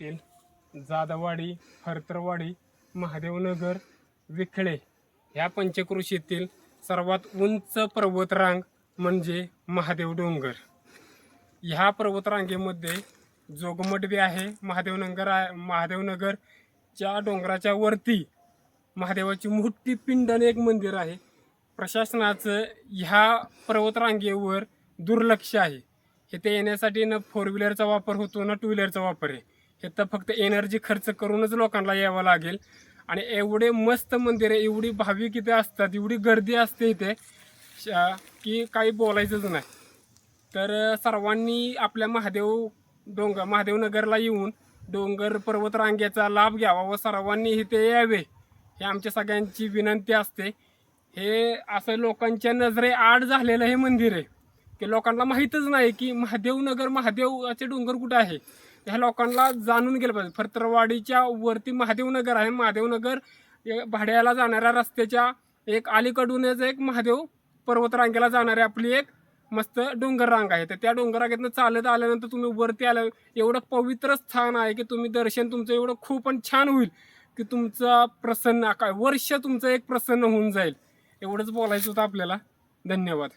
येथील जाधववाडी, फरतरवाडी, महादेवनगर, विखळे ह्या पंचक्रोशीतील सर्वात उंच पर्वतरांग म्हणजे महादेव डोंगर। ह्या पर्वतरांगेमध्ये जोगमठ बी आहे, महादेवनगरच्या डोंगराच्या वरती महादेवाची मोठी पिंड आणि एक मंदिर आहे। प्रशासनाचं ह्या पर्वतरांगेवर दुर्लक्ष आहे। इथे येण्यासाठी न 4 व्हीलरचा वापर होतो ना 2 व्हीलरचा वापर आहे। इथं फक्त एनर्जी खर्च करूनच लोकांना यावं लागेल आणि एवढे मस्त मंदिर आहे, एवढी भाविक इथे असतात, एवढी गर्दी असते इथे की काही बोलायचंच नाही। तर सर्वांनी आपल्या महादेवनगरला येऊन डोंगर पर्वतरांगेचा लाभ घ्यावा व सर्वांनी इथे यावे हे आमच्या सगळ्यांची विनंती असते। हे असं लोकांच्या नजरेआड झालेलं हे मंदिर आहे की लोकांना माहीतच नाही की महादेवाचे डोंगर कुठे आहे। ह्या लोकांना जाणून गेलं पाहिजे। फरतरवाडीच्या वरती महादेवनगर आहे। महादेवनगर भाड्याला जाणाऱ्या रस्त्याच्या एक अलीकडूनच एक महादेव पर्वतरांगेला जाणारी आपली एक मस्त डोंगर रांग आहे। तर त्या डोंगर रांगेतनं चालत आल्यानंतर तुम्ही वरती आल्या एवढं पवित्र स्थान आहे की तुम्ही दर्शन तुमचं एवढं खूप पण छान होईल की तुमचा वर्ष तुमचं एक प्रसन्न होऊन जाईल। एवढंच बोलायचं होतं आपल्याला। धन्यवाद।